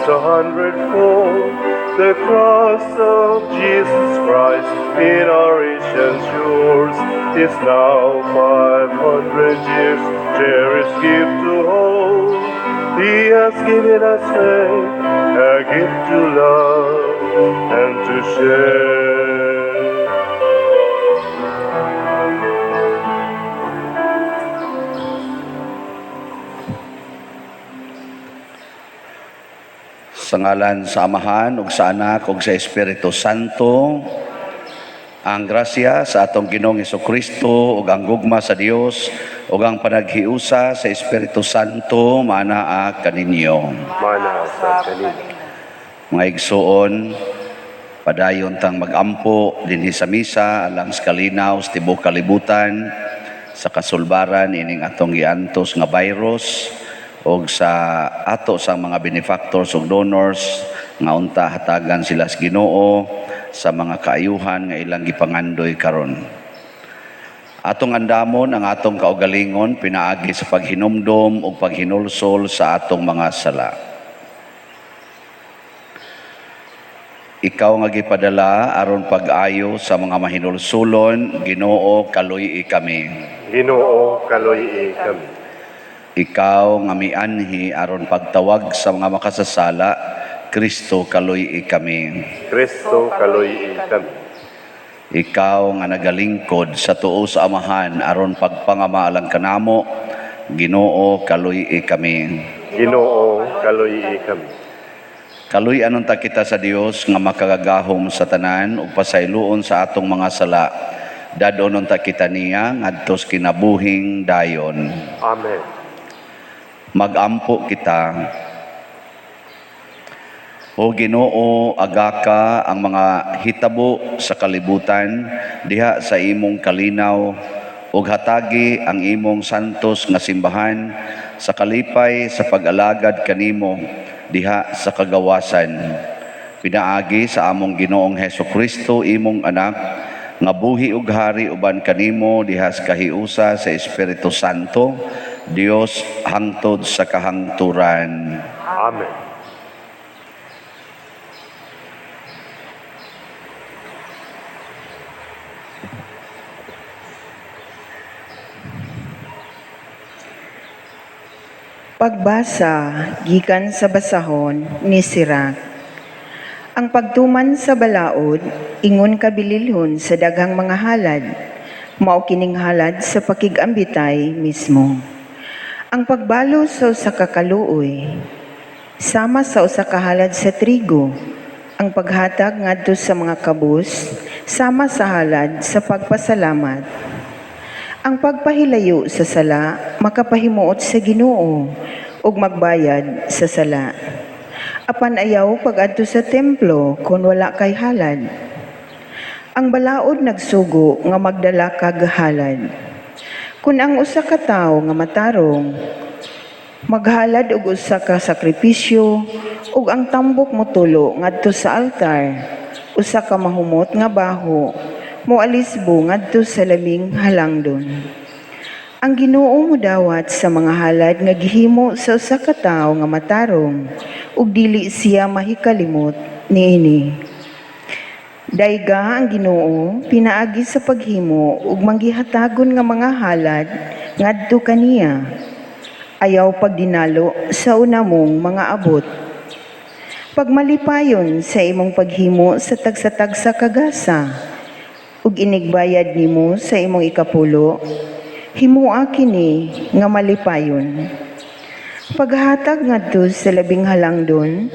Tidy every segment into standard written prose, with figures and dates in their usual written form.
a hundredfold. The cross of Jesus Christ in our ancients yours is now 500 years cherished gift to hold. He has given us faith, a gift to love and to share. Sa ngalan sa Amahan, ug sa Anak, ug sa Espiritu Santo, ang grasya sa atong Ginoong Hesukristo, ug ang gugma sa Dios, ug ang panaghiusa sa Espiritu Santo, manaa kaninyo. Mana sa kanin. Mga igsuon, padayon tang magampo dinhi sa misa alang sa kalinaw sa tibuok kalibutan sa kasulbaran ining atong giantos nga virus og sa ato sang mga benefactors ug donors nga unta hatagan sila sa Ginoo sa mga kaayuhan nga ilang gipangandoy karon. Atong andamon ang atong kaugalingon pinaagi sa paghinumdom ug paghinulsol sa atong mga sala. Ikaw nga gipadala aron pag-ayo sa mga mahinulsulon, Ginoo kaluy kami. Ginoo kaluy kami. Ikaw nga mianhi aron pagtawag sa mga makasasala, Kristo kaluy kami. Kristo kaluy kami. Ikaw nga nagalingkod sa tuo sa Amahan aron pagpangamalang kanamo, Ginoo kaluy kami. Ginoo kaluy kami. Kaluy anon ta kita sa Dios nga makagagahom sa tanan ug pasayloon sa atong mga sala. Dadonon ta kita niya ngadto sa kinabuhing dayon. Amen. Magampo kita. O Ginoo, agaka ang mga hitabo sa kalibutan diha sa imong kalinaw ug hatagi ang imong santos nga simbahan sa kalipay sa pag-alagad kanimo diha sa kagawasan. Pinaagi sa among Ginoong Hesukristo imong anak nga buhi ug hari uban kanimo diha sa kahiusa sa Espiritu Santo, Dios hangtod sa kahangturan. Amen. Pagbasa gikan sa basahon ni Sirach. Ang pagtuman sa balaod ingon kabililhon sa daghang mga halad, mao kining halad sa pakigambitay mismo. Ang pagbalo sa usa ka kaluoy sama sa usa ka halad sa trigo. Ang paghatag ngadto sa mga kabus sama sa halad sa pagpasalamat. Ang pagpahilayo sa sala makapahimuot sa Ginoo ug magbayad sa sala. Apan ayaw pag-adto sa templo kun wala kay halad. Ang balaod nagsugo nga magdala kag halad. Kun ang usa ka tawo nga matarong maghalad og usa ka sakripisyo ug ang tambok motulo ngadto sa altar, usa ka mahumot nga baho moalisbo ngadto sa laming halangdon. Ang Ginoo modawat sa mga halad nga gihimo sa usa ka tawo nga matarong ug dili siya mahikalimot niini. Dayga ang Ginoo pinaagi sa paghimo ug manggihatagon nga mga halad ngadto kaniya. Ayaw pagdinalo sa una mong mga abot. Pagmalipayon sa imong paghimo sa tagsa-tagsa kagasa ug inigbayad nimo sa imong ikapulo, himua kini nga malipayon. Paghatag ngadto sa labing halangdon,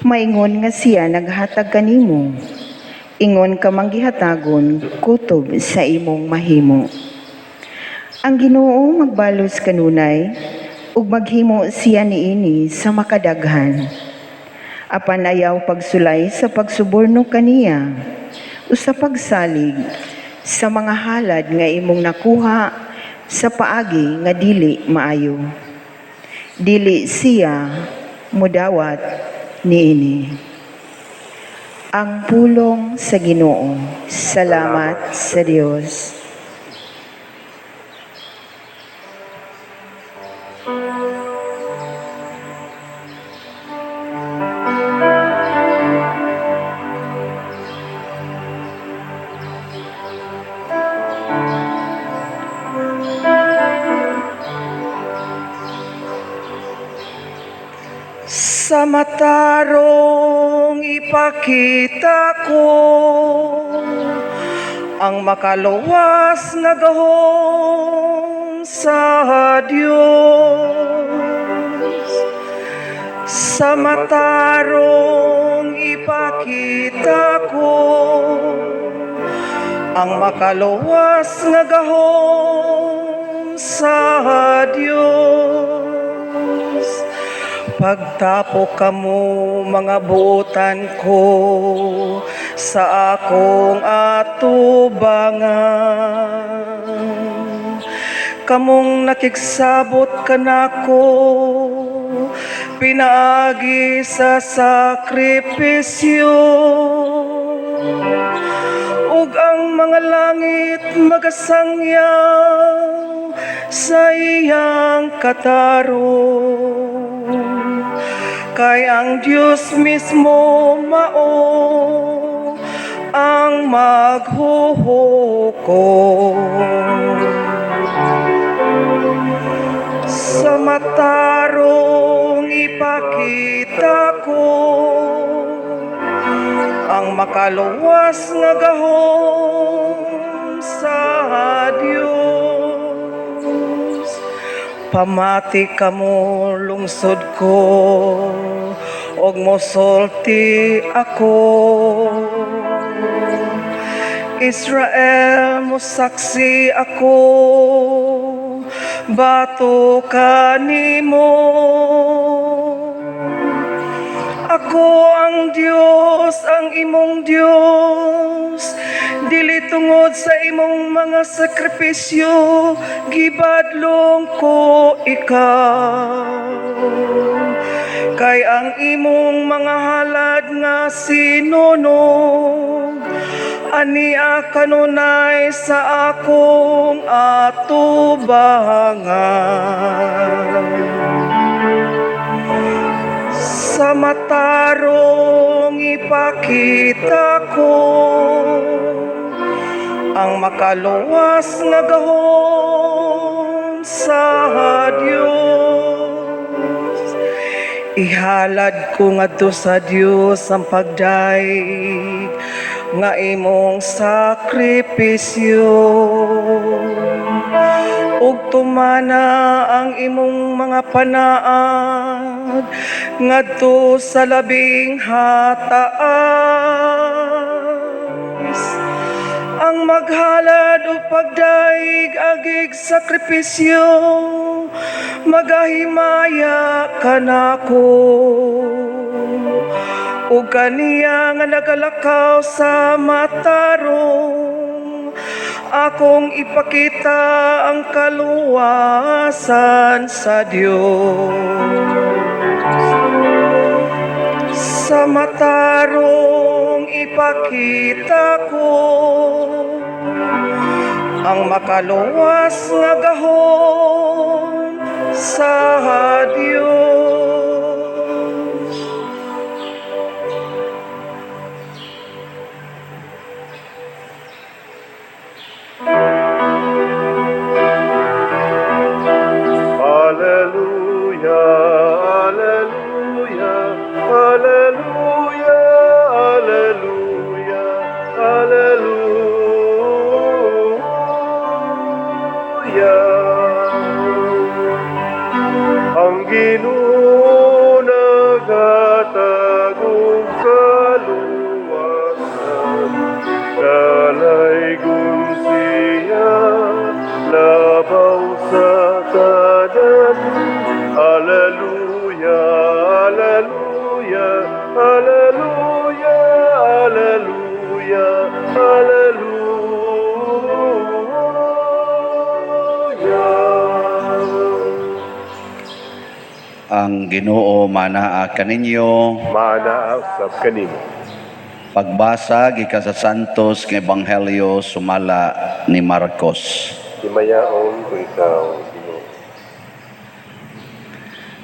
maingon nga siya naghatag kanimo. Ingon ka manggihatagon kutob sa imong mahimo. Ang Ginoo magbalos kanunay ug maghimo siya niini sa makadaghan. Apan ayaw pagsulay sa pagsuborno kaniya o sa pagsalig sa mga halad nga imong nakuha sa paagi nga dili maayo. Dili siya mudawat niini. Ang pulong sa Ginoo. Salamat sa Dios. Sa matarong ipakita ko ang makaluwas nga gahom sa Dios. Sa matarong ipakita ko ang makaluwas nga gahom sa Dios. Pagtapo kamo mga buotan ko sa akong atubangan. Kamong nakigsabot kanako pinaagi sa sakripisyo. Ug ang mga langit magasangyaw sa iyang katarong. Kay ang Diyos mismo mao ang maghuhukom. Sa matarong ipakita ko ang makaluwas nga gahom sa Dios. Pamati kamo lungsod ko og mosulti ako. Israel mosaksi ako, bato kanimo. Ako ang Dios, ang imong Dios. Dili tungod sa imong mga sakripisyo, gibadlong ko ikaw. Kay ang imong mga halad nga sinunog, ania kanunay sa akong atubangan. Sa matarong ipakita ko ang makaluwas nga gahom sa Dios. Ihalad ko ngadto sa Dios ang pagdaig nga imong sakripisyo. Ug tumana ang imong mga panaad ngadto sa labing hataas. Ang maghalad o pagdaig agig sakripisyo, magahimaya kanako. Ug kaniya nga nagalakaw sa matarong, akong ipakita ang kaluwasan sa Diyos. Sa matarong ipakita ko ang makaluwas nga gahom sa Diyos. Ang Ginoo nagatagong kaluwasan, kalaygon siya labaw sa kanan. Alleluia, alleluia, alleluia, alleluia, alleluia. Ang Ginoo manaa kaninyo. Manaa usab kanimo. Pagbasa gikan sa Santos nga Ebanghelyo sumala ni Marcos. Himayaon ko ikaw, Ginoo.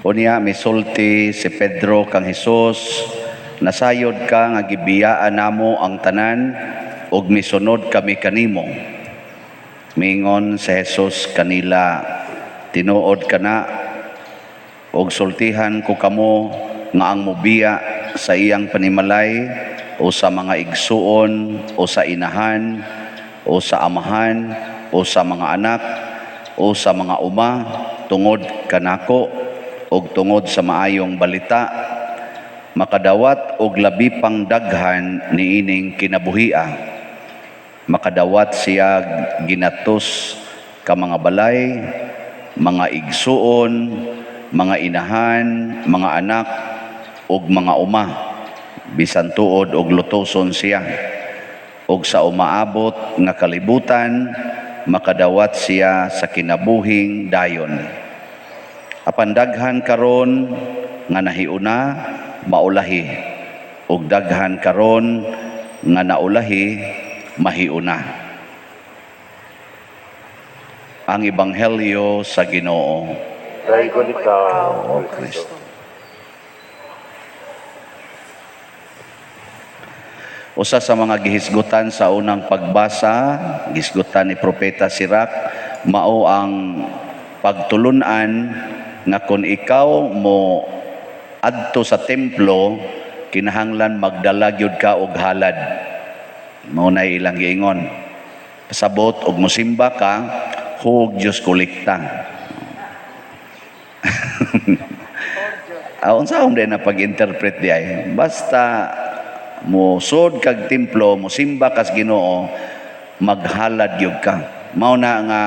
Unya misulti si Pedro kang Hesus, nasayod ka nga gibiyaan namo ang tanan ug misunod kami kanimo. Mingon si Hesus kanila, tinuod ka na og sultihan ko kamo nga ang mubiya sa iyang panimalay o sa mga igsuon o sa inahan o sa amahan o sa mga anak o sa mga uma tungod kanako o tungod sa maayong balita, makadawat og labi pang daghan niining kinabuhia. Makadawat siya ginatos ka mga balay, mga igsuon, mga inahan, mga anak, ug mga uma, bisan tuod og lutoson siya. Ug sa umaabot nga kalibutan, makadawat siya sa kinabuhing dayon. Apan daghan karon nga nahiuna, maulahi. Ug daghan karon nga naulahi, mahiuna. Ang Ebanghelyo sa Ginoo. Daigon ikaw, O Kristo. Usa sa mga gihisgutan sa unang pagbasa, gihisgutan ni Propeta Sirach, mao ang pagtulunan nga kung ikaw mo adto sa templo, kinahanglan magdala gyud ka og halad. Mao na ilang giingon. Pasabot og mosimba ka, hug Diyos kolekta. Unsa din na pag-interpret di ay. Basta mo sud kag templo, mo simba kas Ginoo, maghalad gyud ka. Mao na nga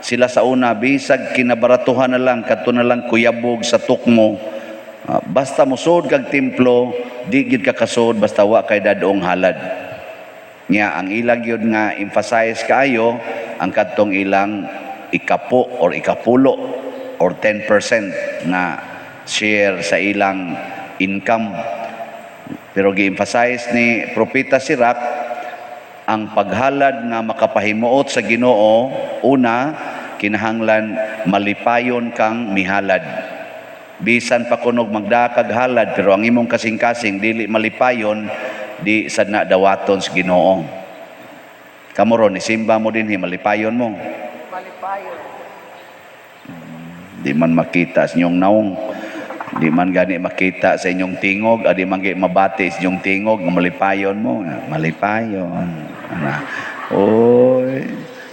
sila sa una bisag kinabaratuhan na lang kadto na lang kuyabog sa tukmo. Basta mo sud kag templo, di gyud ka kasud basta wa kay dadong halad. Nya ang ilang gyud nga emphasize kaayo ang kadtong ilang ikapo or ikapulo or 10% na share sa ilang income. Pero gi-emphasize ni Propeta Sirach ang paghalad nga makapahimuot sa Ginoo, una kinahanglan malipayon kang mihalad. Bisan pa kunog magdakag halad pero ang imong kasing-kasing dili malipayon, di sad na dawaton sa Ginoo. Kamuron isimba mo din malipayon mo. Malipayon. Di man makita sa inyong naong. Di man gani makita sa inyong tingog, di man gani mabati sa inyong tingog, malipayon mo. Malipayon. Oy.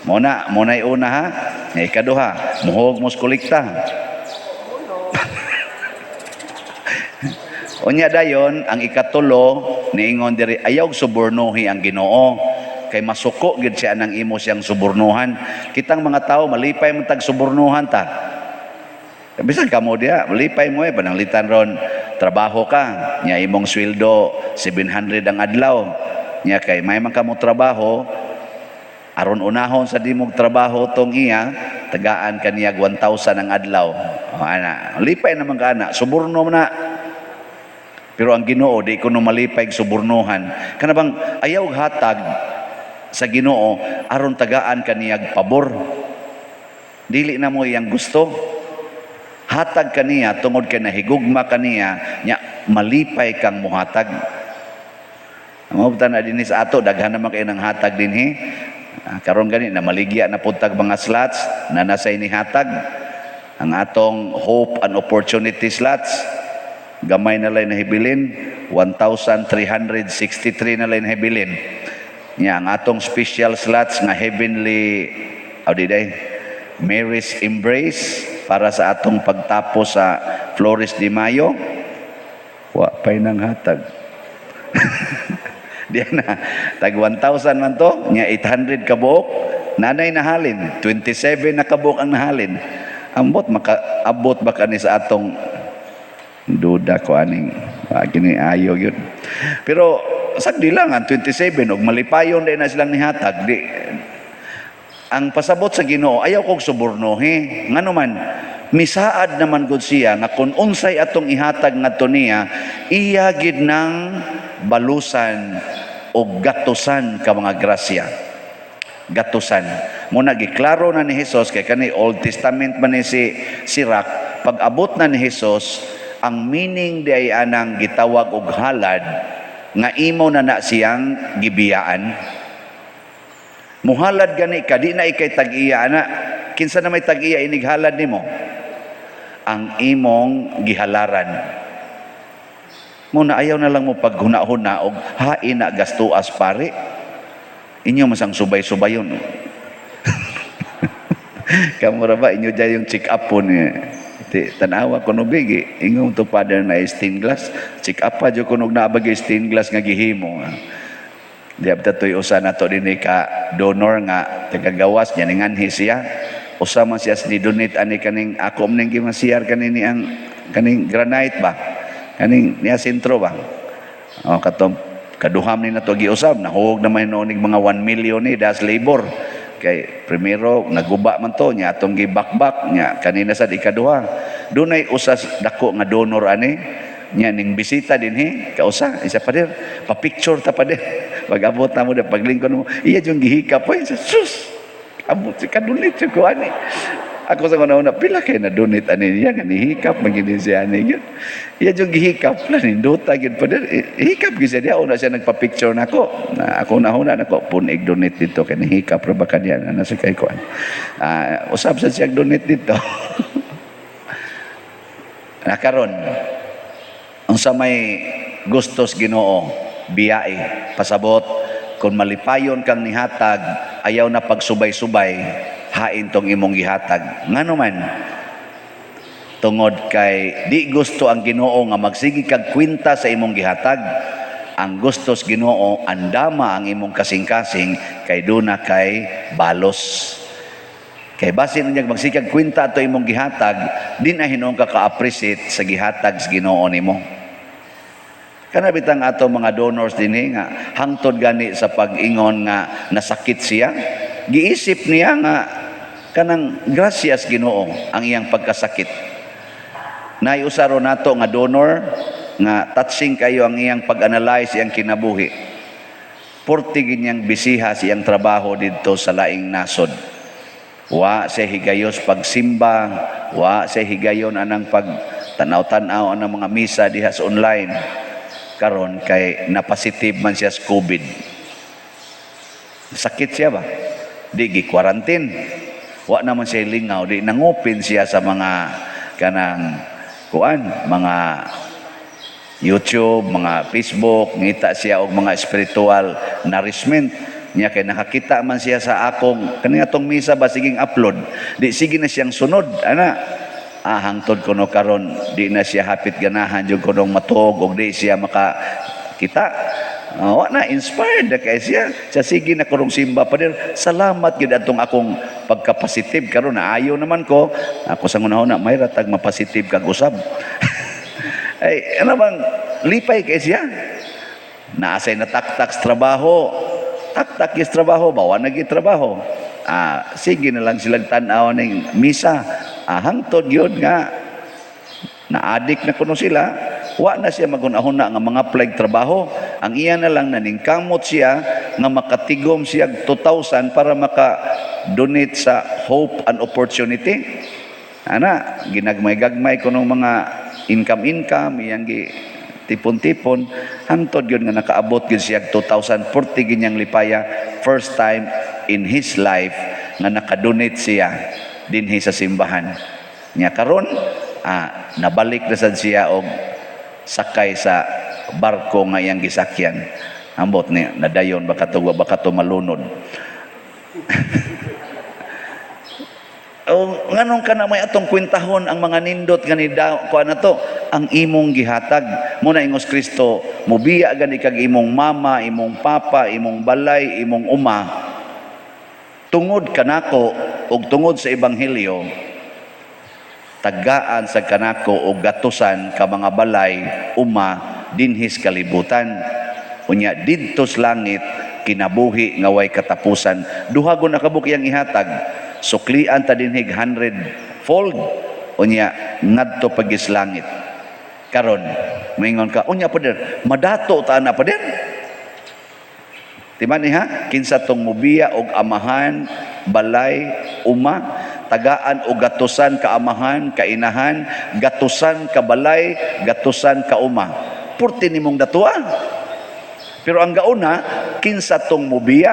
Muna una ha. Ikaduha, muhog mo sa kolekta. Unya dayon, ang ikatulo, niingon diri, ayaw subornohi ang Ginoo. Kay masuko gid siya nang imo siyang subornuhan. Kitang mga tao malipay man tag subornuhan ta. Bisan kamo dia, malipay mo pananglitan ron trabaho ka, nya imong sweldo 700 ang adlaw. Nya kay may man kamo trabaho, aron unahon sa dimog trabaho tong iya, tagaan kaniya 1,000 ang adlaw. O ana, malipay naman ka ana, suborno na. Pero ang Ginoo di kuno malipay subornuhan. Kana bang ayaw hatag sa Ginoo aron tagaan kaniyag pabor. Dili na mo iyang gusto. Hatag kaniya tungod kay nahigugma kaniya nya malipay kang muhatag. Mao na dinhi sa ato daghan naman kay nang hatag dinhi. Karon gani na maligya na puntag mga slots na nasa ini hatag. Ang atong hope and opportunity slots gamay na lang nahibilin 1,363 na lang nahibilin. Nya ang atong special slots nga heavenly Mary's Embrace para sa atong pagtapos sa Flores de Mayo, wa pay nang hatag. Diyan na, tag 1,000 man to, nya 800 kabuok, nanay nahalin, 27 na kabuok ang nahalin. Ambot, makaabot ba ka ni sa atong duda ko aning, gini ayo yun. Pero, sagdi lang, ang 27, og malipayon din na silang nihatag, di, ang pasabot sa Ginoo ayaw kog subornohi ngano man misaad naman gud siya nga kun unsay atong ihatag ngadto niya iya gid nang balusan o gatusan ka mga grasya. Gatusan muna giklaro na ni Hesus kay kani Old Testament man ni si Sirach, pag abot na ni Hesus ang meaning di ay anang gitawag og halad nga imo na siyang gibiyaan. Muhalad gani ka, di na ikay tag-iya na. Kinsa na may tag-iya inighalad nimo? Ang imong gihalaran. Muna ayaw na lang mo paghuna-huna og hain na gastuas pare. Inyo masang subay-subayon. Kamura ba inyo dyan yung check up po niya. Tanawa ko no bigi. Ingong to father na stained glass. Check up pa dyan kunog naabag stained glass nga gihimo. Di abta to'y usa na to din ka donor nga tagagawas niya ninganhi siya. Usa man siya ni donate ani kaning ako mning gimasiyar kanini ang kaning granite ba. Kaning niya sentro ba. O katong kaduham ni nato giusab nahug naman nonig mga 1 million ni das labor kay primero naguba man to nya atong gibakbak nya kanina sa ikaduha dunay usas dako nga donor ani nya ning bisita dinhi kausa isa pa der pa picture ta pa der pag-abot na mo der paglingkod mo iya jung gihikap pa sus abot si kadunit si ko ani ako sa una pila kay na donate ani niya nga nihikap magini siya ani gyud iya jung gihikap la ninduta gyud pa der hikap gyud siya una siya nagpa-picture nako na ako nahuna nako punig donate dito kay nihikap ra ba kaniya na sa kay ko usab sa siya donate dito na karon unsa may gustos Ginoo biyae pasabot kung malipayon kang nihatag ayaw na pagsubay-subay hain tong imong gihatag ngano man tungod kay di gusto ang Ginoo nga magsigi kag kwenta sa imong gihatag ang gustos Ginoo andama ang imong kasing-kasing kay duna kay balos kay basin niya magsikag kwenta ato imong gihatag di na hinuon ka ka-appreciate sa gihatag sa Ginoo nimo kana bitang ato mga donors dinhi nga hangtod gani sa pag-ingon nga nasakit siya giisip niya nga kanang gracias Ginoo ang iyang pagkasakit. Naiusaro nato nga donor nga touching kayo ang iyang pag-analyze iyang kinabuhi. Porti ginyang bisiha siyang trabaho didto sa laing nasod. Wa sa higayos pagsimba, wa sa higayon anang pagtanaw-tanaw anang mga misa diha sa online. Karon kay na-positive man siya sa COVID. Sakit siya ba? Di gi-quarantine. Wa naman siya lingaw, di nangupin siya sa mga kanang mga YouTube, mga Facebook, ngita siya og mga spiritual nourishment. Niya kay nakakita man siya sa akong kani atong misa ba siging upload. Di sige na siyang sunod, ana. Hangtod kuno karon di na siya hapit ganahan jud kunong matuog og di siya makakita. Wa na inspired na kay siya sige na kurong simba pa der salamat gid atong akong pagka-positive karon naayo naman ko ako sa una may ratag ma-positive kag usab ay ano bang lipay kay siya naasay na taktak sa trabaho taktak is trabaho bawa na gid trabaho sige na lang silang tan-aw ning misa hangtod yun nga na-addict na kuno sila wa na siya magunahuna nga mga apply trabaho ang iya na lang naningkamot siya nga makatigom siya 2,000 para maka-donate sa Hope and Opportunity ana ginagmay-gagmay kunong mga income iyang tipon-tipon hangtod yun nga nakaabot gyud siya 2,000 40 ginyang lipaya first time in his life nga nakadonate siya dinhi sa simbahan nya karon nabalik na sad siya og sakay sa barko nga iyang gisakyan ambot ni nadayon baka to malunod nganong ka na may atong kwentahon ang mga nindot gani kuan na to ang imong gihatag muna ingos Kristo mubiya gani kag imong mama imong papa imong balay imong uma tungod kanako ug tungod sa ebanghelyo tagaan sa kanako o gatusan ka mga balay uma dinhis kalibutan unya didto sa langit kinabuhi nga way katapusan duhagon nakabuk iyang ihatag suklian ta dinhig 100-fold unya ngadto pagis langit karon moingon ka unya pa der madato ta na pa der timan niha kinsa tong mubiya og amahan balay uma tagaan o gatusan ka amahan, kainahan, gatusan ka balay, gatusan ka uma. Purti nimong datua. Pero ang gauna, kinsa tong mubiya.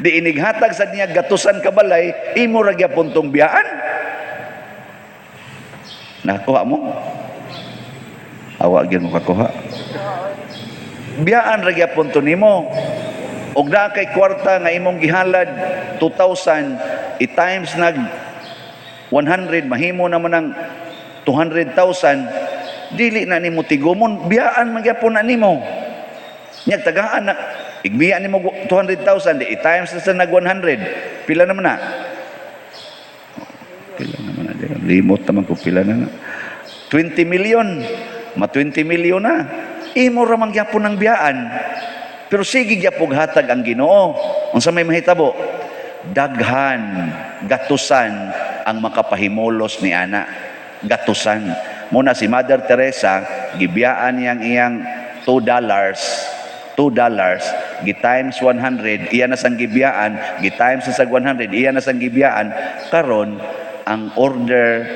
Di inighatag sa niya gatusan ka balay, imo ra gyapon tong biyaan. Nakuha mo? Awa gyud mo kakuha. Biyaan ra gyapon to nimo. Og na kay kwarta nga imong gihalad 2,000 i-times nag 100 mahimo naman ng 200,000, dili na nimo tigumon, biyaan man gyapon na nimo. Nya tagaan na igbiya nimo 200,000 di i-times na sa nag 100. Pila naman na? Pila naman na? Limot naman ko pila na. 20 million. Ma 20 million na. Imo ra man gyapon ang biyaan. Pero sige gyapon hatag ang Ginoo. Unsa may mahitabo? Daghan, gatusan ang makapahimulos ni ana. Gatusan. Muna si Mother Teresa, gibiyaan iyang $2, gi-times 100, iya na sang gibiyaan, gi-times sa 100, iya na sang gibiyaan. Karon ang order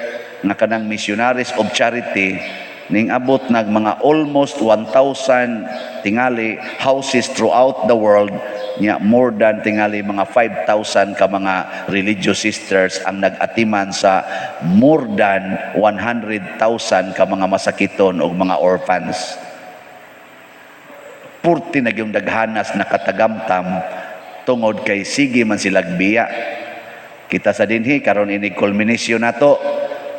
nga kanang Missionaries of Charity ning abot nag mga almost 1,000 tingali houses throughout the world, nya more than tingali mga 5,000 ka mga religious sisters ang nag-atiman sa more than 100,000 ka mga masakiton o mga orphans. Purti na yung daghanas nakatagamtam tungod kay sige man silag biya. Kita sa dinhi karon ini culmination nato,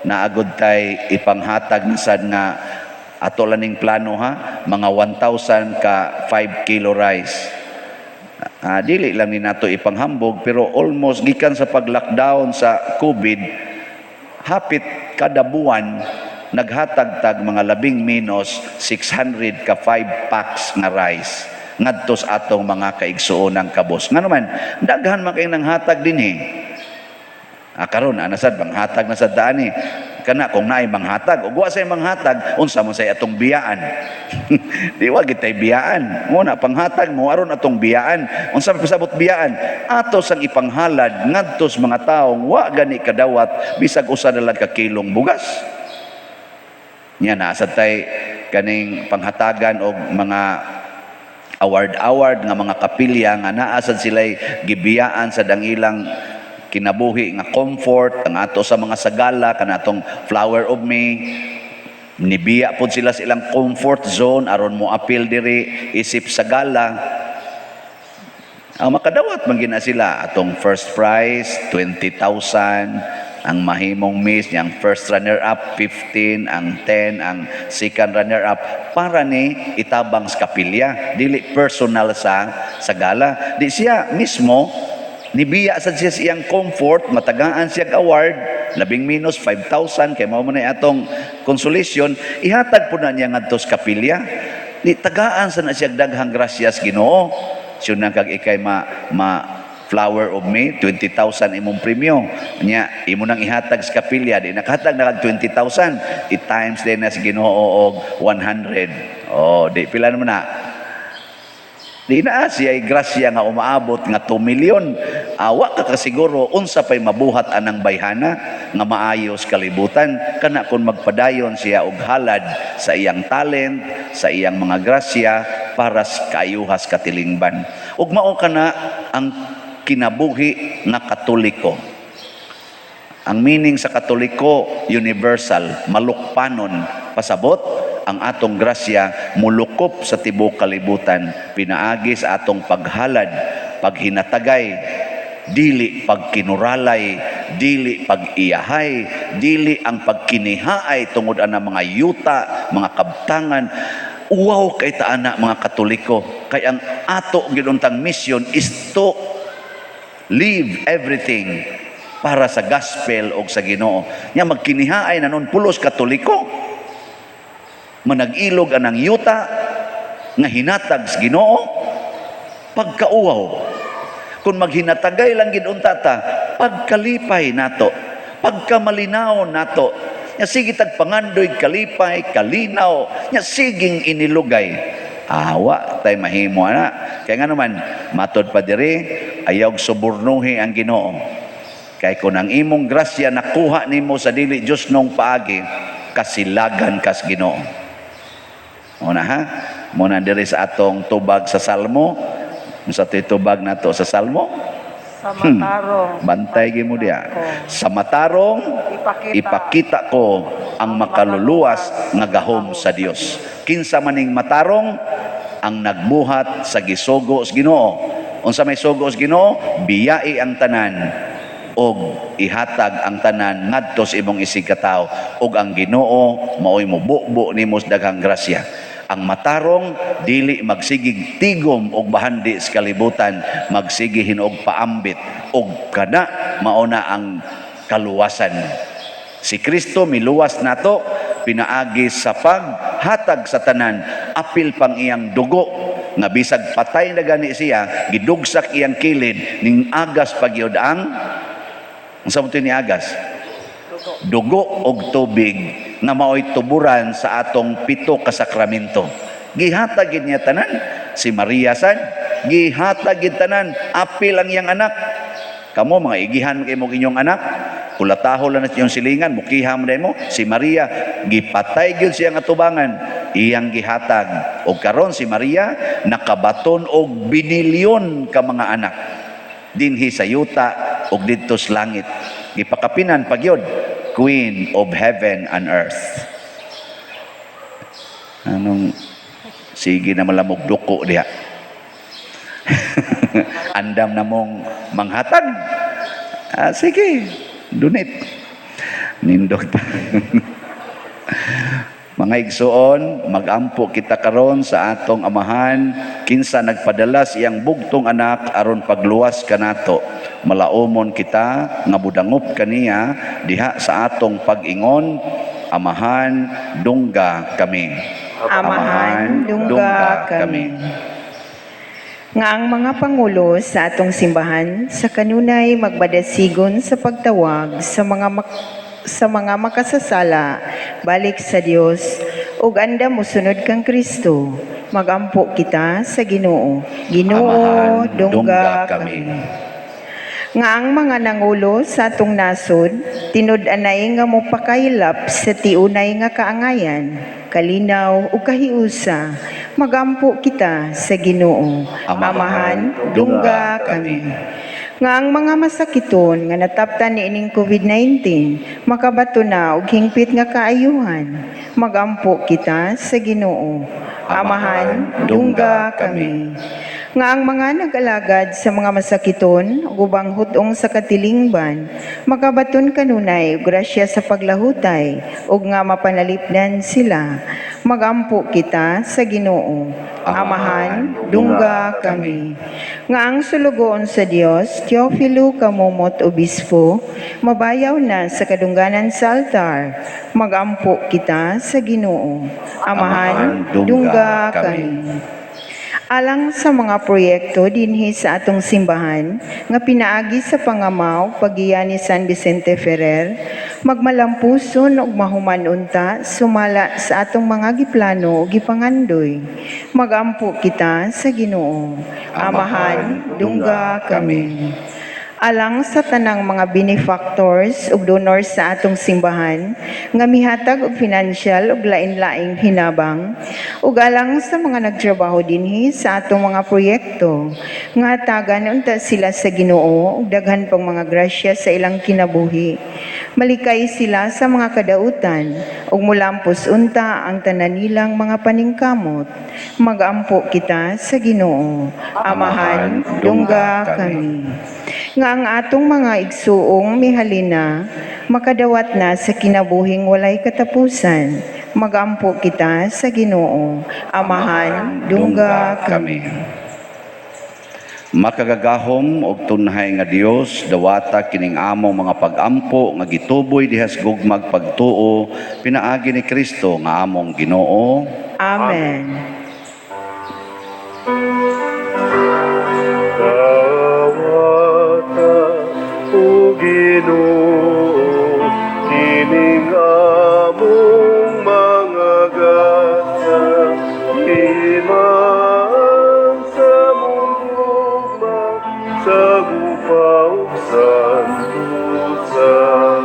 naagod tay ipanghatag na sad nga ato laning plano ha, mga 1,000 ka 5 kilo rice. Dili lang ni nato ipanghambog, pero almost gikan sa pag-lockdown sa COVID, hapit kada buwan naghatag-tag mga labing menos 600 ka 5 packs nga rice ngadto sa atong mga kaigsuonang kabos. Nga naman, daghan man kay nang hatag dinhi. Karon anasad manghatag na sa daan ni kana kung naay manghatag ug wa say manghatag unsa man say atong biyaan. Di wa gitay biyaan, muna panghatag mo aron atong biyaan. Unsa pasabot biyaan? Ato sang ipanghalad ngadto sa mga taong wa gani kadawat bisag usa na lang ka kilong bugas. Nya na sa tay kaning panghatagan og mga award nga mga kapilya nga naa sad sila'y gibiyaan sa dangilang kinabuhi nga comfort ang ato sa mga sagala kanatong Flower of May, nibiya pod sila sa ilang comfort zone aron mo appeal diri isip sagala. Ang makadawat man gina sila atong first prize 20,000, ang mahimong miss niyang first runner up 15, ang 10 ang second runner up para ni itabang sa kapilya, dili personal sa sagala. Di siya mismo nibiya sa siya siyang comfort, matagaan siyang award, labing minus 5,000, kaya mao man atong consolation, ihatag po na niya ngadto sa kapilya. Di tagaan sa na siya daghang grasyas Ginoo. Siya na kag ikay Flower of May, 20,000 imong premyo. Nya, imo nang ihatag sa kapilya, di nakahatag na kag 20,000, i-times din na sa Ginoo og 100. Di pila naman na. Di na siya ay grasya nga umaabot nga 2 million. Wa ka kasiguro unsa pay mabuhat anang bayhana nga maayos kalibutan kana kung magpadayon siya og halad sa iyang talent, sa iyang mga grasya para sa kaayuhas katilingban. Ug mao kana ang kinabuhi nga Katoliko. Ang meaning sa Katoliko, universal, malukpanon, pasabot ang atong grasya mulukop sa tibuok kalibutan, pinaagi sa atong paghalad, paghinatagay, dili pagkinuralay, dili pag-iyahay, dili ang pagkinihaay tungod ana mga yuta, mga kabtangan. Uwaw kay taana mga Katoliko, kay ang ato ginuntang mission is to leave everything para sa gospel o sa Ginoo. Nya magkinihaay na nun pulos Katoliko, manag-ilog anang yuta nga hinatag sa Ginoo pagkauwaw. Kung maghinatagay lang gid untata, pagkalipay nato, pagkamalinaw nato. Nya sige tag pangandoy kalipay, kalinaw, nya siging inilugay. Awa tay mahimo ana. Kaya nga naman matod pa diri ayaw subornuhi ang Ginoo. Kay kung ang imong grasya nakuha nimo sa dili Dios nung paagi, kasilagan kas Ginoo. Muna ha, muna diri sa atong tubag sa Salmo. Sa tubag nato sa Salmo, Sa matarong. Bantay gyud mo diha. Sa matarong ipakita ko ang makaluluwas nga gahom sa Dios. Kinsa maning matarong ang nagbuhat sa gisugo sa Ginoo. Unsa may sugo sa Ginoo? Biyai ang tanan og ihatag ang tanan ngadto sa imong isig katawo, og ang Ginoo maoy mobubo nimo sa daghang grasya. Ang matarong dili magsigig tigom og bahandi sa kalibutan, magsigihin og paambit, og kana mauna ang kaluwasan. Si Kristo miluwas nato pinaagi sa paghatag sa tanan, apil pang iyang dugo nga bisag patay na gani siya, gidugsak iyang kilid ning agas pagyud ang unsa mo ni agas? Dugo og tubig nga maoy tuburan sa atong 7 ka sakramento. Gihatag gid niya tanan. Si Maria sad gihatag gid tanan, apil ang iyang anak. Kamo mga igihan kay mo inyong anak, kulataho lang na iyong silingan, mukiha mo mo. Si Maria gipatay gyud siya nga tubangan, iyang gihatag. Og karon si Maria nakabaton og binilyon ka mga anak dinhi sa yuta og didto sa langit. Gipakapinan pagyod Queen of Heaven and Earth. Anong sige na malamog duko diha. Andam na mong manghatag. Sige, dunit. Nindot pa. Mga igsoon, magampo kita karon sa atong amahan, kinsa nagpadala siyang bugtong anak aron pagluwas kanato. Malaumon kita nga budangop kaniya diha sa atong pag-ingon, amahan, dungga kami. Amahan, dungga kami. Nga ang mga pangulo sa atong simbahan sa kanunay magbadasigon sa pagtawag sa mga makasasala balik sa Dios ug anda mosunod kang Kristo. Magampo kita sa Ginoo. Ginoo, dungga kami. Nga ang mga nangulo sa atong nasod tinud-anay nga mopakailap sa tiunay nga kaangayan, kalinaw ug kahiusa. Magampo kita sa Ginoo. Amahan, dungga kami. Nga ang mga masakiton nga nataptan ni ining COVID-19 makabato na og hingpit nga kaayuhan. Magampo kita sa Ginoo. Amahan, dungga kami. Nga ang mga nag-alagad sa mga masakiton ug ubang hutong sa katilingban makabaton kanunay og grasya sa paglahutay ug nga mapanalipdan sila. Magampo kita sa Ginoo. Amahan, dungga kami. Nga ang sulugoon sa Dios, Teofilo Kamumot Obispo, mabayaw na sa kadungganan sa altar. Magampo kita sa Ginoo. Amahan, dungga kami. Alang sa mga proyekto dinhi sa atong simbahan nga pinaagi sa pangamaw pagiya ni San Vicente Ferrer, magmalampuson ug mahuman unta sumala sa atong mga giplano ug gipangandoy. Magampo kita sa Ginoo. Amahan, dungga kami. Alang sa tanang mga benefactors ug donors sa atong simbahan nga mihatag og financial ug lain-laing hinabang ug alang sa mga nagtrabaho dinhi sa atong mga proyekto nga hatagan unta sila sa Ginoo ug daghan pang mga grasya sa ilang kinabuhi. Malikay sila sa mga kadautan ug mulampos unta ang tanan nilang mga paningkamot. Magampo kita sa Ginoo. Amahan, dungga kami. Nga ang atong mga igsuong mihalina makadawat na sa kinabuhing walay katapusan. Magampo kita sa Ginoo. Amahan, dungga kami. Makagagahom og tunhay nga Dios, dawata kining among mga pag-ampo nga gituboy diha sa gugmag pagtuo pinaagi ni Kristo nga among Ginoo. Amen. Dawata o Ginoo, kining among mga gasa, iman sa mundo sa gupaw santusan.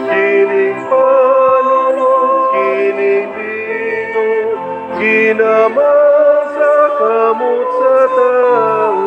Kining panulong, kining bingo, ginamasa kamot sa tao.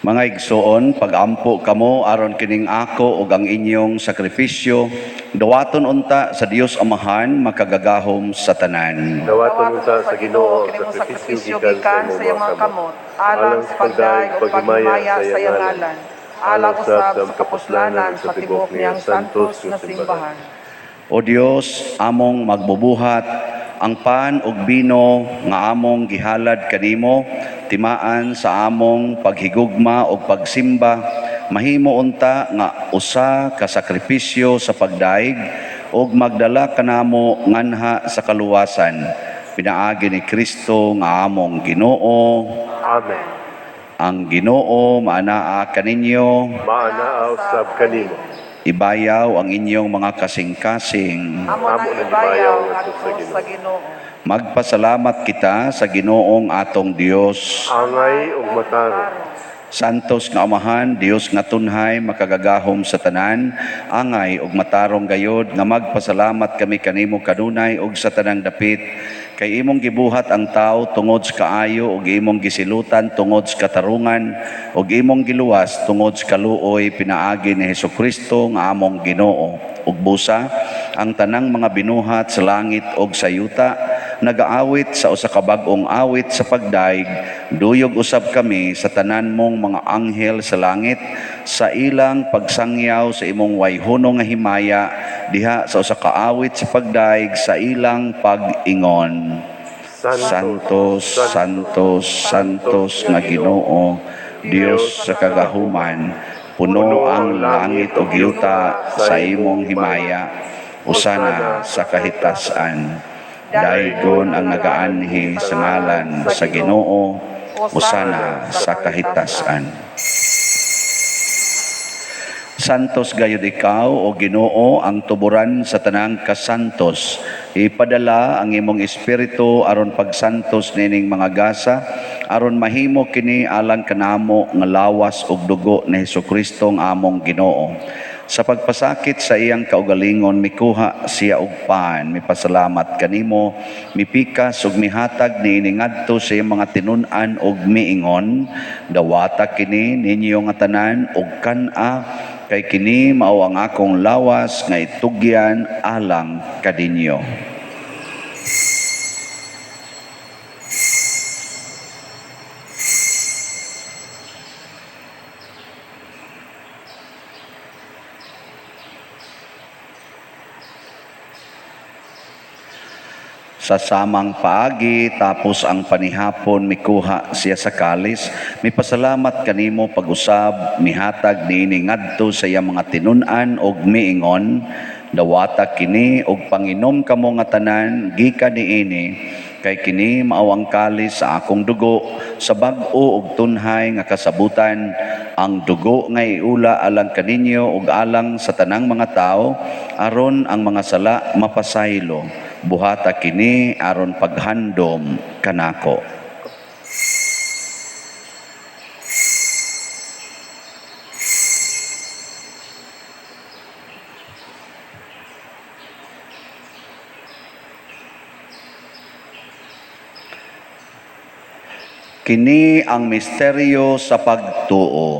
Mga igsoon, pagampo kamo aron kining ako ug ang inyong sakripisyo, dawaton unta sa Dios Amahan makagagahom sa tanan. Dawaton unta sa Ginoo ang sakripisyo gikan sa imong mga kamot, alang sa pagdaig ug paghimaya sa iyang ngalan, alang usab sa kapuslanan sa tibok niyang santos nga simbahan. O Dios, among magbubuhat, ang pan ug bino nga among gihalad kanimo, timaan sa among paghigugma ug pagsimba, mahimo unta nga usa ka sakripisyo sa pagdaig ug magdala kanamo nganha sa kaluwasan. Pinaagi ni Kristo nga among Ginoo. Amen. Ang Ginoo maanaa kaninyo, Maanaaw sab kanimo. ibayaw ang inyong mga kasing-kasing. Amo nang ibayaw ngadto sa Ginoo. Magpasalamat kita sa Ginoong atong Dios. Angay ug matarong. Santos nga Amahan, Dios nga tunhay makagagahom sa tanan, angay ug matarong gayod nga magpasalamat kami kanimo kanunay ug sa tanang dapit. Kay imong gibuhat ang tao tungod sa kaayo ug imong gisilutan tungod sa katarungan ug imong giluwas tungod sa kaluoy pinaagi ni Hesukristo nga among Ginoo. Ug busa ang tanang mga binuhat sa langit ug sa yuta nagaawit sa usa ka bag-ong awit sa pagdaig, duyog usab kami sa tanan mong mga anghel sa langit sa ilang pagsangyaw sa imong wayhono nga himaya diha sa usa ka awit sa pagdaig sa ilang pag-ingon. Santos, Santos, Santos nga Ginoo, Dios sa kagahuman, puno ang langit ug yuta sa imong himaya, usana sa kahitasan. Daigon ang nagaanhi sa ngalan sa Ginoo, usana sa kahitasan. Santos gayud ikaw o Ginoo ang tuburan sa tanang kasantos. Ipadala ang imong espiritu aron pagsantos nining mga gasa, aron mahimo kini alang kanamo nga lawas ug dugo ni Hesukristo nga among Ginoo. Sa pagpasakit sa iyang kaugalingon, mikuha siya og pan, mipasalamat kanimo, mipikas ug mihatag niini ngadto sa iyang mga tinun-an ug miingon, dawata kini ninyo nga tanan ug kan-a, kay kini mao ang akong lawas nga itugyan alang kadinyo. Sa samang paagi tapos ang panihapon mikuha siya sa kalis, mipasalamat kanimo pag-usab, mihatag niini ngadto sa iyang mga tinun-an ug miingon, dawata kini ug panginom kamo nga tanan gikan niini, kay kini mao ang kalis sa akong dugo sa bag-o ug tunhay nga kasabutan, ang dugo nga iula alang kaninyo ug alang sa tanang mga tao aron ang mga sala mapasaylo. Buhata kini aron paghandom kanako. Kini ang misteryo sa pagtuo.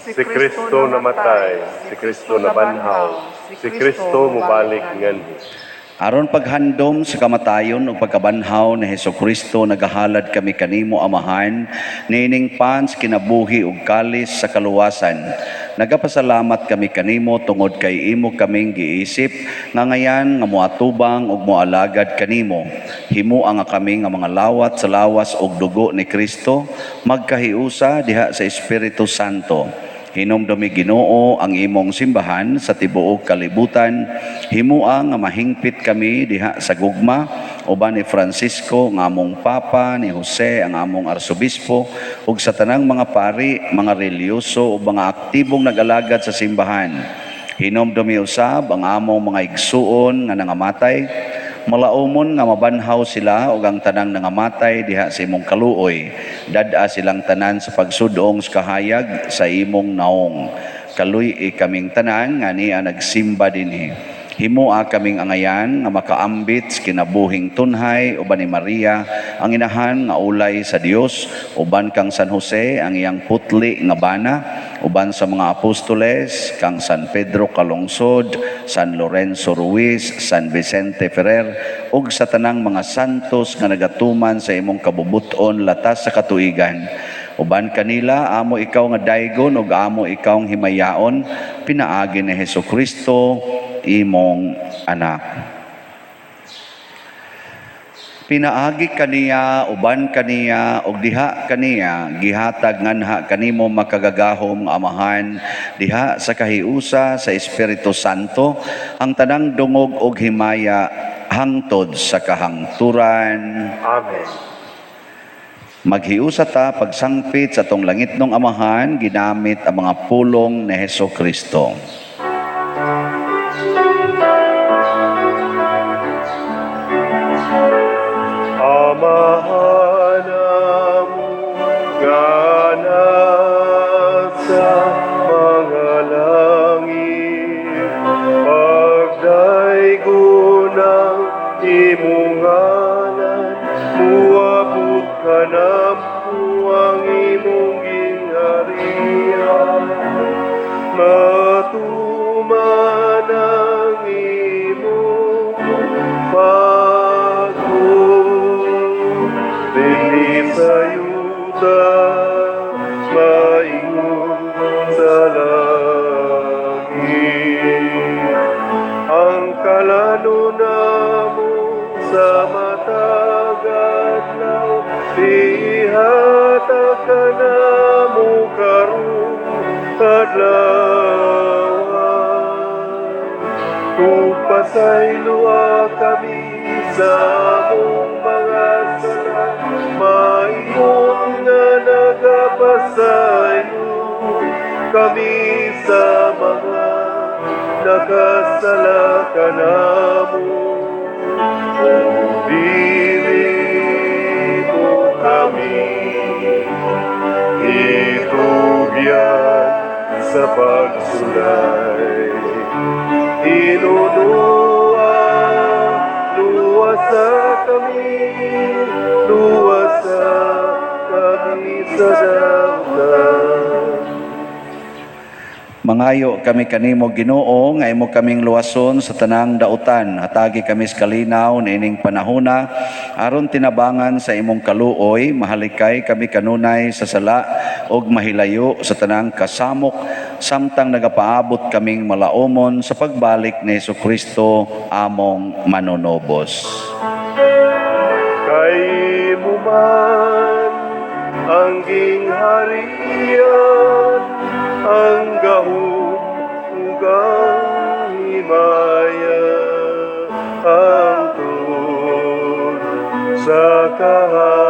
Si Kristo namatay, si Kristo nabanhaw, si Kristo mubalik nganhi. Aron paghandom sa kamatayon ug pagkabanhaw ni Hesukristo, nagahalad kami kanimo Amahan, nining pans kinabuhi ug kalis sa kaluwasan. Nagapasalamat kami kanimo tungod kay imo kaming giisip nga ngayan nga moatubang ug moalagad kanimo. Himuang nga kami nga mga lawat sa lawas ug dugo ni Kristo, magkahiusa diha sa Espiritu Santo. Hinumdumi Ginoo ang imong simbahan sa tibuok kalibutan, himua nga mahingpit kami diha sa gugma, uban ni Francisco nga among Papa, ni Jose ang among Arsobispo, ug sa tanang mga pari, mga reliyoso ug mga aktibong nag-alagad sa simbahan. Hinumdumi usab ang among mga igsuon nga nangamatay, malaumon nga mabanhaw sila ug ang tanang nangamatay diha sa imong kaluoy. Dad-a silang tanan sa pagsudong sa kahayag sa imong naong. Kaluy kaming tanan nga niya nagsimba dinhi. Himoa kaming angayan nga makaambit sa kinabuhing tunhay uban ni Maria ang inahan nga ulay sa Dios, uban kang San Jose ang iyang putli nga bana, uban sa mga apostoles kang San Pedro Calungsod, San Lorenzo Ruiz, San Vicente Ferrer ug sa tanang mga santos nga nagatuman sa imong kabubuton latas sa katuigan. Uban kanila, amo ikaw nga daygon ug amo ikaw nga himayaon, pinaagi ni Hesukristo, imong anak. Pinaagi kaniya, uban kaniya, ug diha kaniya, gihatag nganha kanimo makagagahom nga amahan, diha sa kahiusa sa Espiritu Santo, ang tanang dungog ug himaya hangtod sa kahangturan. Amen. Maghiusa ta pagsangpit sa tong langitnong amahan ginamit ang mga pulong ni Hesukristo. Amahanam ganap sa mga langit, pagdaygunang imong ngalan, muabot ka na po ang imong gingharian, matuman ang imong Dili sa yuta, maingon sa langit. Ang kalano namo sa matag adlaw, ihatag ka namo karon adlawan. Kung pasayloa kami sa among mga sala, maingon nga nagapasayo kami sa mga nakasala kanamo. O dili mo kami itugyan sa pagsulay, luwasa kami sa dagat. Mangayo kami kanimo Ginoo nga imo kaming luwason sa tanang dautan. Hatagi kami sa kalinaw niining panahona aron tinabangan sa imong kaluoy, mahalikay kami kanunay sa sala ug mahilayo sa tanang kasamok samtang nagapaabot kaming malaumon sa pagbalik ni Hesukristo among manunobos. Kay mo man ang gingharian, ang gahom ug ang himaya, hangtod sa kahangturan.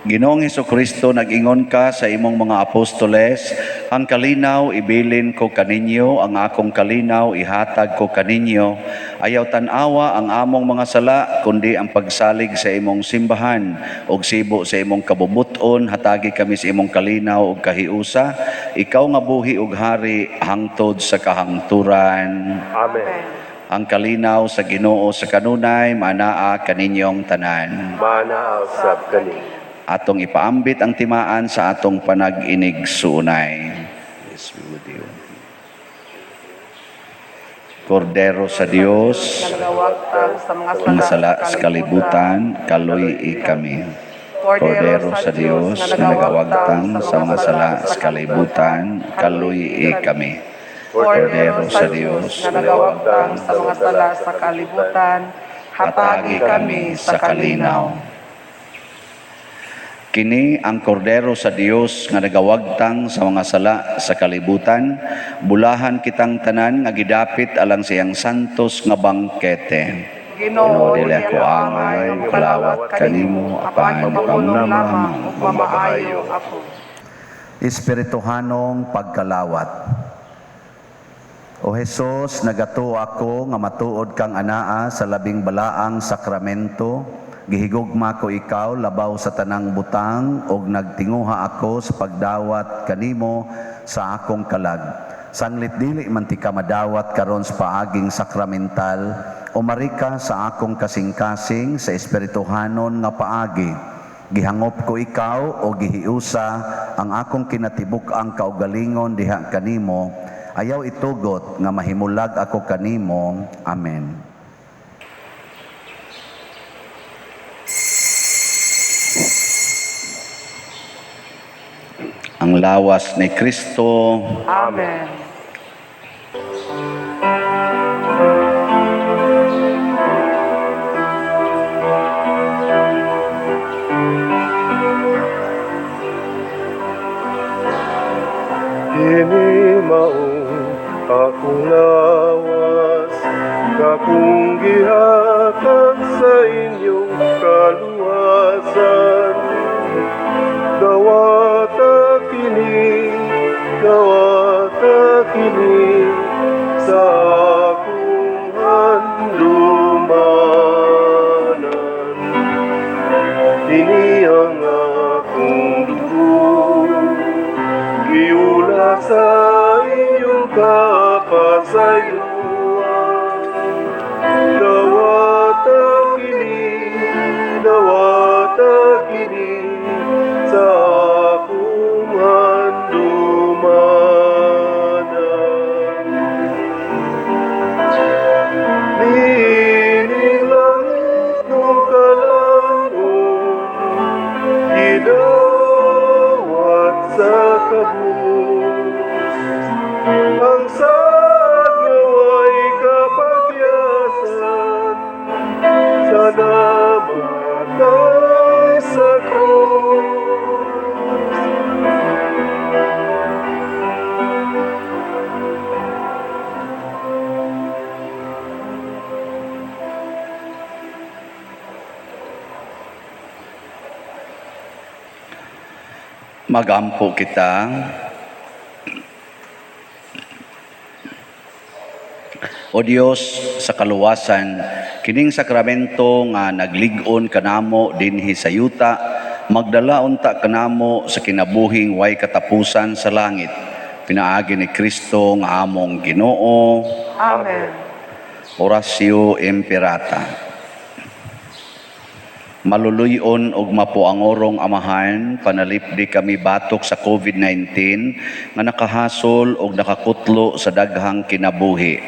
Ginoong Hesukristo, nag-ingon ka sa imong mga apostoles, ang kalinaw ibilin ko kaninyo, ang akong kalinaw ihatag ko kaninyo. Ayaw tanawa ang among mga sala, kundi ang pagsalig sa imong simbahan, ug sibo sa imong kabubuton, hatagi kami sa imong kalinaw ug kahiusa, ikaw nga buhi ug hari hangtod sa kahangturan. Amen. Ang kalinaw sa Ginoo sa kanunay, manaa kaninyong tanan. Mana usab kani. Atong ipaambit ang timaan sa atong panag-inig suunay. Yes, we would do. Kordero sa Dios, nagawagtang sa mga sala sa kalibutan, kaluy kami. Kordero sa Dios, na nagawagtang sa mga sala sa kalibutan, kaluy kami. Kordero sa Diyos, na nagawagtang sa mga sala sa kalibutan, hatagi kami sa kalinaw. Kini ang kordero sa Dios nga nagawagtang sa mga sala sa kalibutan, bulahan kitang tanan nga gidapit alang siyang santos nga bangkete. Ginoo, dili ako angay, kalawat kanimo, apan pamnamang, mamaayo ako. Espirituhanong pagkalawat. O Jesus, nagato ako nga matuod kang anaa sa labing balaang sakramento, Gihigugma ko ikaw labaw sa tanang butang ug nagtinguha ako sa pagdawat kanimo sa akong kalag. Sanglit dili man ti ka madawat karon sa paaging sakramental, umari ka sa akong kasing-kasing sa espirituhanon nga paagi. Gihangop ko ikaw o gihiusa ang akong kinatibuk-ang kaugalingon diha kanimo. Ayaw itugot nga mahimulag ako kanimo. Amen. Ang lawas ni Kristo. Amen. Kini maong akong lawas, kakong gihatag sa inyong kaluwasan. Dawata kini sa akong handumanan. Kini ang akong dugo, giula sa inyong kapasayuan. Dawata kini sa akong handumanan. Nining langit ng kalangon, gidawat sa kabus. Ang sad nga way kapagyasan, sa namatay sa krus. Magampo kita. O Dios, sa kaluwasan, kining sakramento nga naglig-on kanamo dinhi sa yuta, magdala unta kanamo sa kinabuhing way katapusan sa langit. Pinaagi ni Kristo nga among Ginoo. Amen. Oratio Imperata. Maluluyon og mapuangorong amahan, panalipdi kami batok sa COVID-19 nga nakahasol og nakakutlo sa daghang kinabuhi.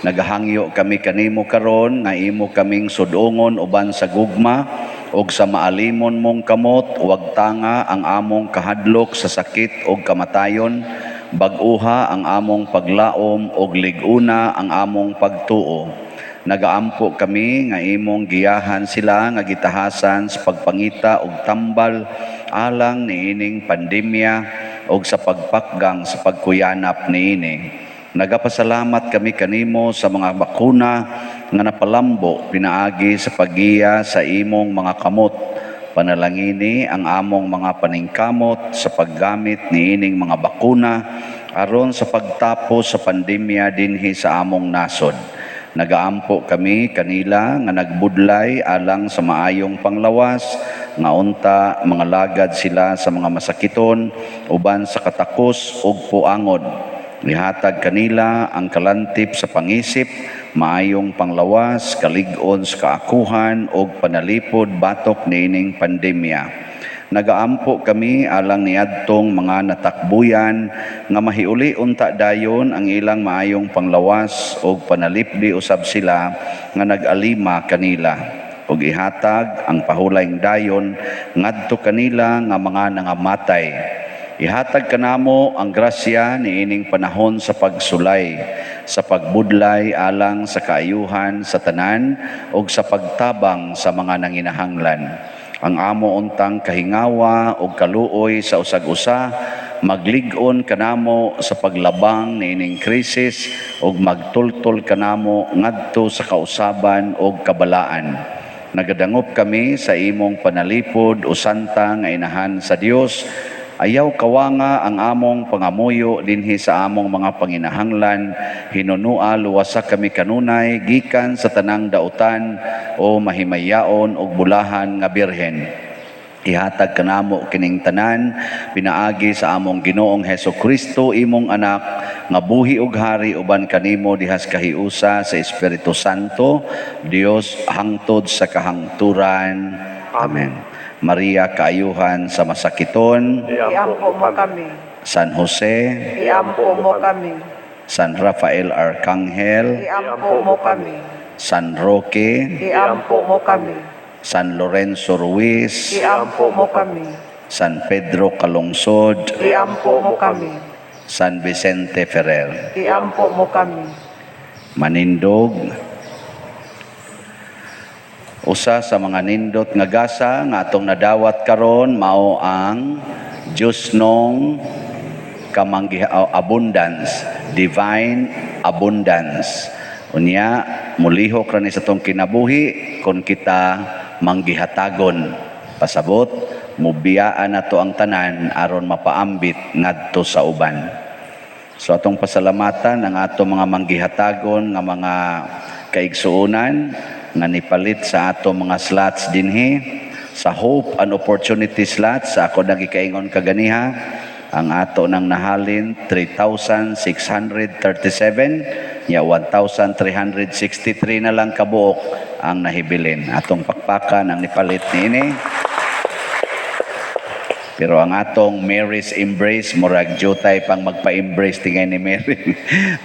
Nagahangyo kami kanimo karon nga imo kaming sudongon uban sa gugma og sa maalimon mong kamot, huwag tanga ang among kahadlok sa sakit og kamatayon, bag-uha ang among paglaom og liguna ang among pagtuo. Nagaampo kami nga imong giyahan sila nga gitahasan sa pagpangita og tambal alang niining pandemya og sa pagpakgang sa pagkuyanap niini. Nagapasalamat kami kanimo sa mga bakuna nga napalambo pinaagi sa paggiya sa imong mga kamot. Panalangini ang among mga paningkamot sa paggamit niining mga bakuna aron sa pagtapos sa pandemya dinhi sa among nasod. Nagaampo kami kanila nga nagbudlay alang sa maayong panglawas, nga unta mga lagad sila sa mga masakiton, uban sa katakos ug puangod. Nihatag kanila ang kalantip sa pangisip, maayong panglawas, kalig-on sa kaakuhan ug panalipod batok niining pandemya. Nagaampo kami alang niadtong mga natakbuyan nga mahiuli unta dayon ang ilang maayong panglawas ug panalipdi usab sila nga nag-alima kanila. Ug ihatag ang pahulayng dayon ngadto kanila nga mga nangamatay. Ihatag kanamo ang grasya niining panahon sa pagsulay, sa pagbudlay alang sa kaayuhan sa tanan ug sa pagtabang sa mga nanginahanglan. Ang amo untang kahingawa o kaluoy sa usag-usa, maglig-on kanamo sa paglabang niining krisis o magtultol kanamo ngadto sa kausaban o kabalaan. Nagadangop kami sa imong panalipod o santa nga inahan sa Dios, Ayaw kawanga ang among pangamuyo dinhi sa among mga panginahanglan, hinunua luwasa kami kanunay gikan sa tanang dautan o mahimayaon og bulahan nga birhen. Ihatag kanamo kining tanan pinaagi sa among Ginoong Hesukristo imong anak nga buhi ug hari uban kanimo dihas kahiusa sa Espiritu Santo, Dios hangtod sa kahangturan. Amen. Maria kaayuhan sa masakiton, Iampo mo kami. San Jose, Iampo mo kami. San Rafael Arcangel, Iampo mo kami. San Roque, Iampo mo kami. San Lorenzo Ruiz, Iampo mo kami. San Pedro Calungsod, Iampo mo kami. San Vicente Ferrer. Iampo mo kami. Manindog. Usa sa mga nindot nga gasa nga atong nadawat karon mao ang Diyos nung abundance, divine abundance. Unya, mulihok ra ni sa tong kinabuhi kung kita manggihatagon. Pasabot, mubiyaan nato ang tanan aron mapaambit ngadto sa uban. So atong pasalamatan ang atong mga manggihatagon nga mga kaigsuonan nga nipalit sa ato mga slots dinhi sa Hope and Opportunity slots sa ako nagikaingon kaganiha ang ato nang nahalin 3,637 ya 1,363 na lang kabuok ang nahibilin atong pakpakan ang nipalit niini. Pero ang atong Mary's Embrace, murag jutay pang magpa-embrace tingay ni Mary.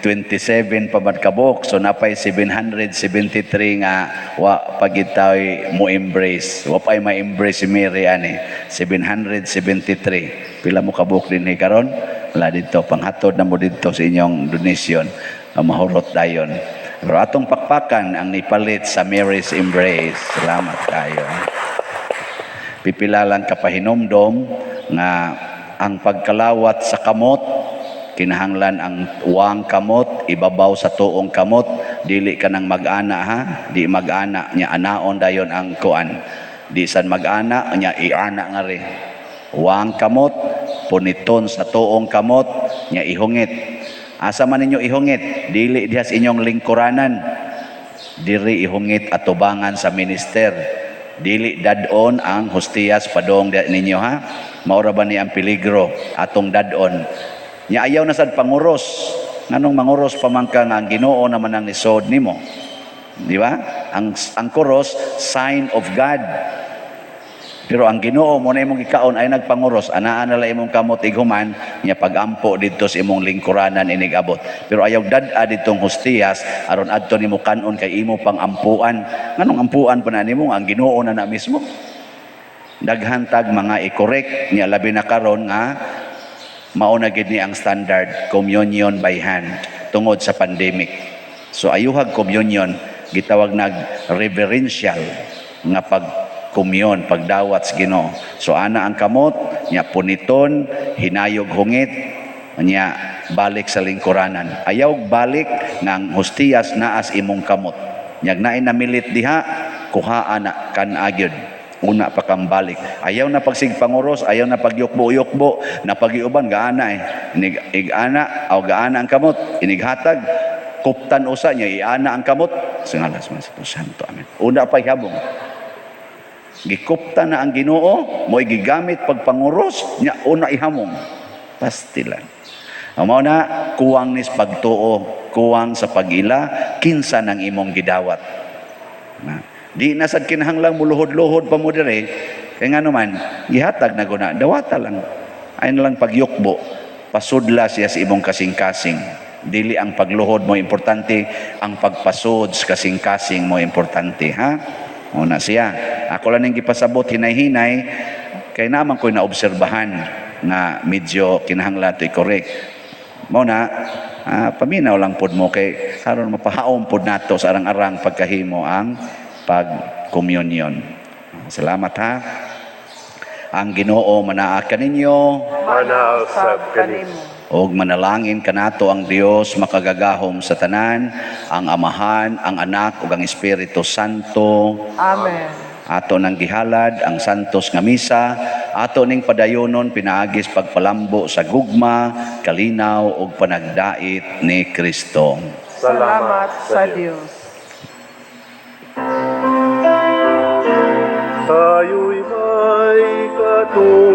27 pa man kabok. So napay 773 nga wa pagitay mo embrace. Wa pay ma-embrace si Mary ani. 773. Pila mo kabok din ni karon? Wala dito. Panghatod na mo dito sa inyong donation. Mahurot dayon. Pero atong pakpakan ang nipalit sa Mary's Embrace. Salamat kayo. Pipila lang kapahinomdom nga ang pagkalawat sa kamot kinahanglan ang uwang kamot ibabaw sa tuong kamot, dili ka nang mag-ana ha, di mag-ana nya anaon dayon ang kuan, di san mag-ana nya iana nga ri. Uwang kamot puniton sa tuong kamot nya ihungit. Asa man ninyo ihungit? Dili dihas inyong lingkuranan, diri ihungit atubangan sa minister. Dili dadon ang hostiyas padong ninyo ha. Maura ba ni ang peligro atong dadon? Nya ayaw na sad panguros. Nganong manguros pamangka nga ang Ginoo naman ang nisod nimo. Di ba? Ang kuros sign of God. Pero ang Ginoo mo na imong ikaon ay nagpanguros, anaan na lang imong kamot ighuman, nya pagampo didto sa imong lingkuranan inig abot. Pero ayaw dad-a ditong hostiyas aron adto nimo kanon kay imo pang ampuan. Nganong ampuan pa na nimo ang Ginoo na mismo? Daghantag mga i-correct nya labi na karon nga mao na gid ni ang standard communion by hand tungod sa pandemic. So ayuhag communion gitawag nag reverential nga pagkumyon, pagdawat sa Ginoo. So ana ang kamot nya puniton, hinayog hungit nya balik sa lingkuranan. Ayaw balik ng hostiyas naas imong kamot. Nyag naay namilit diha, kuhaan na kan agyod. Una pa kang balik. Ayaw na pagsigpanguros, ayaw na pagyukbo-yukbo, na pagiuban gaana Ig-ana o gaana ang kamot, inighatag, kuptan usa niya, iana ang kamot. Singalas man sa Santo. Amen. Una pa ihabong. Gikuptan na ang Ginoo, mo'y gigamit pagpanguros, niya una ihamong. Pastilan. Mao na kuwang nis pagtuo, kuwang sa pagila, kinsa ng imong gidawat. Na. Di nasad kinahanglang muluhod-luhod pa mo dire, kaya nga naman, gihatag na guna, dawata lang. Ay na lang pagyukbo, pasudla siya sa imong kasing-kasing. Dili ang pagluhod mo importante, ang pagpasud sa kasing-kasing mo importante, ha? Una siya. Ako lang yung gipasabot, hinay-hinay, kaya naman ko'y naobserbahan na medyo kinahanglan ito'y correct. Muna, paminaw lang pod mo kay haron mapahaom pod nato sa arang-arang pagkahimo ang pag-communion. Salamat ha. Ang Ginoo manaa kaninyo, Manausap kanimo. og manalangin kanato ang Dios makagagahom sa tanan, ang Amahan, ang Anak ug ang Espiritu Santo. Amen. Ato nang gihalad ang santos nga misa Ato ning padayonon pinaagis pagpalambo sa gugma, kalinaw ug panagdait ni Kristo. Salamat sa Diyos. Tayo'y may katulad